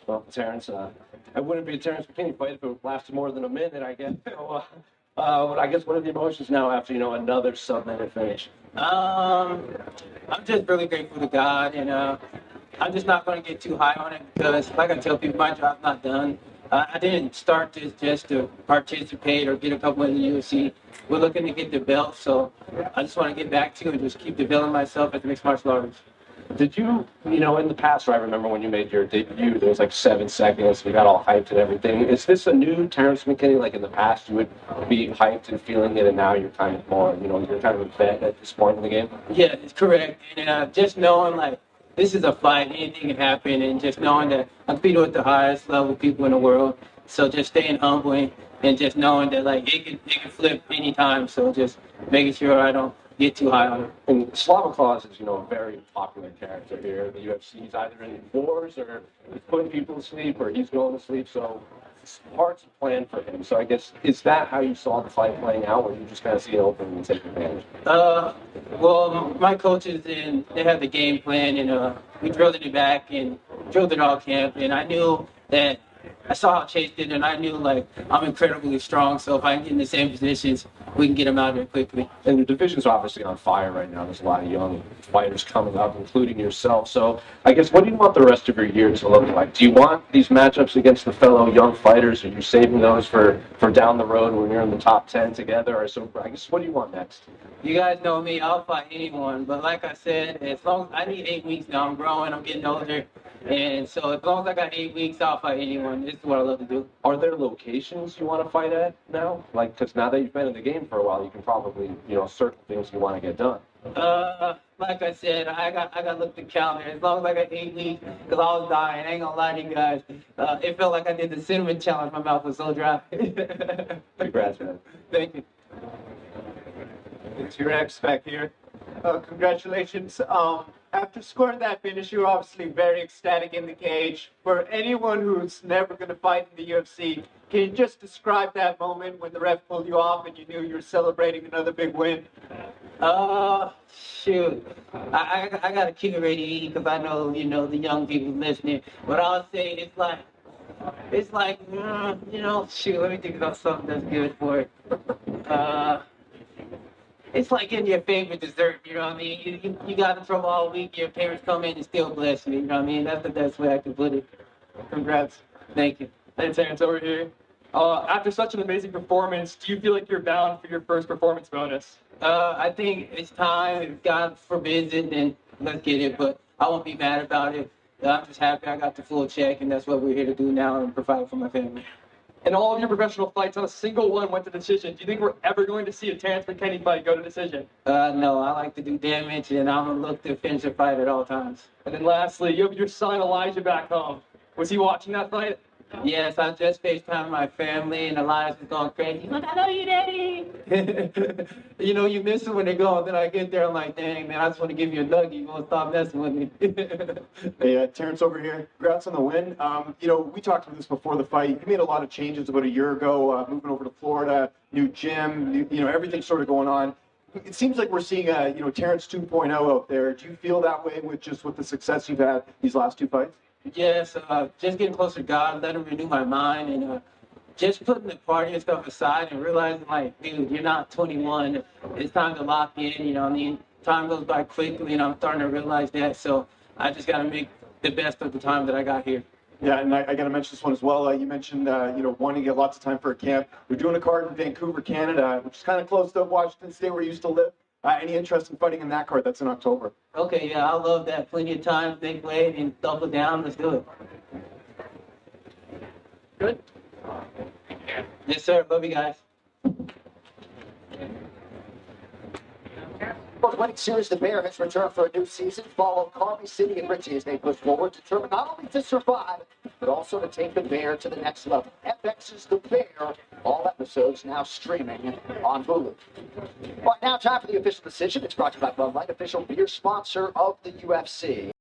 Well, Terrance, I wouldn't be a Terrance McKinney fight if it lasted more than a minute, I guess. I guess what are the emotions now after, another sub-minute finish? I'm just really grateful to God, and I'm just not going to get too high on it because, like I tell people, my job's not done. I didn't start this just to participate or get a couple in the UFC. We're looking to get the belt, so I just want to get back to and just keep developing myself as a mixed martial artist. Did you, in the past, I remember when you made your debut, there was like 7 seconds, we got all hyped and everything. Is this a new Terrance McKinney? Like in the past, you would be hyped and feeling it, and now you're kind of more, you're kind of a vet at this point in the game? Yeah, it's correct. And just knowing, like, this is a fight, anything can happen, and just knowing that I'm competing with the highest level people in the world. So just staying humble and just knowing that, like, it can flip anytime. So just making sure I don't get too high on it. And Slava Claus is, a very popular character here in the UFC. He's either in wars or he's putting people to sleep or he's going to sleep. So it's hard to plan for him. So I guess, is that how you saw the fight playing out, or you just kind of see it open and take advantage? Well, my coaches, they had the game plan, and we drilled it back and drilled it all camp. And I knew that I saw how Chase did, and I knew, like, I'm incredibly strong. So if I can get in the same positions, we can get him out there quickly. And the division's obviously on fire right now. There's a lot of young fighters coming up, including yourself. So I guess, what do you want the rest of your year to look like? Do you want these matchups against the fellow young fighters? Are you saving those for down the road when you're in the top 10 together? Or so, I guess, what do you want next? You guys know me, I'll fight anyone. But like I said, as long as I need 8 weeks now, I'm growing, I'm getting older. And so as long as I got 8 weeks, I'll fight anyone. This is what I love to do. Are there locations you want to fight at now? Like, because now that you've been in the game for a while, you can probably, certain things you want to get done. Like I said, I got to look at the calendar. As long as I got 8 weeks, because I was dying. I ain't gonna lie to you guys. It felt like I did the cinnamon challenge. My mouth was so dry. Congrats, man. Thank you. T.Wrecks back here. Congratulations. After scoring that finish, you were obviously very ecstatic in the cage. For anyone who's never going to fight in the UFC, can you just describe that moment when the ref pulled you off and you knew you were celebrating another big win? Shoot. I got to keep it ready because I know, the young people listening. But I'll say it's like, shoot, let me think about something that's good for it. It's like getting your favorite dessert, you know what I mean? You got in trouble all week, your parents come in and still bless you, you know what I mean? That's the best way I can put it. Congrats. Thank you. Hey, Terrance, over here. After such an amazing performance, do you feel like you're bound for your first performance bonus? I think it's time. If God forbids it, then let's get it. But I won't be mad about it. I'm just happy I got the full check, and that's what we're here to do now and provide for my family. In all of your professional fights, not a single one went to decision. Do you think we're ever going to see a Terrance McKinney fight go to decision? No, I like to do damage, and I'm going to look to finish a fight at all times. And then lastly, you have your son Elijah back home. Was he watching that fight? Yes, I just FaceTimed my family, and Elias is going crazy. He's like, I love you, Daddy. You miss it when they go, and then I get there, I'm like, dang, man, I just want to give you a nugget. You won't stop messing with me. Hey, Terrance over here. Congrats on the win. We talked about this before the fight. You made a lot of changes about a year ago, moving over to Florida, new gym, everything sort of going on. It seems like we're seeing Terrance 2.0 out there. Do you feel that way with the success you've had these last 2 fights? Yes, just getting closer to God, let him renew my mind, and just putting the party and stuff aside and realizing, like, dude, you're not 21. It's time to lock in, you know what I mean? Time goes by quickly, and I'm starting to realize that, so I just got to make the best of the time that I got here. Yeah, and I got to mention this one as well. You mentioned, wanting to get lots of time for a camp. We're doing a card in Vancouver, Canada, which is kind of close to Washington State, where you used to live. Any interest in fighting in that card? That's in October. Okay, yeah, I love that. Plenty of time, big weight, and double down. Let's do it. Good? Yes, sir. Love you guys. The winning series, the Bear has returned for a new season. Follow Carly City and Richie as they push forward, determined not only to survive, but also to take the Bear to the next level. FX's The Bear, all episodes now streaming on Hulu. All right, now time for the official decision. It's brought to you by Bud Light, official beer sponsor of the UFC.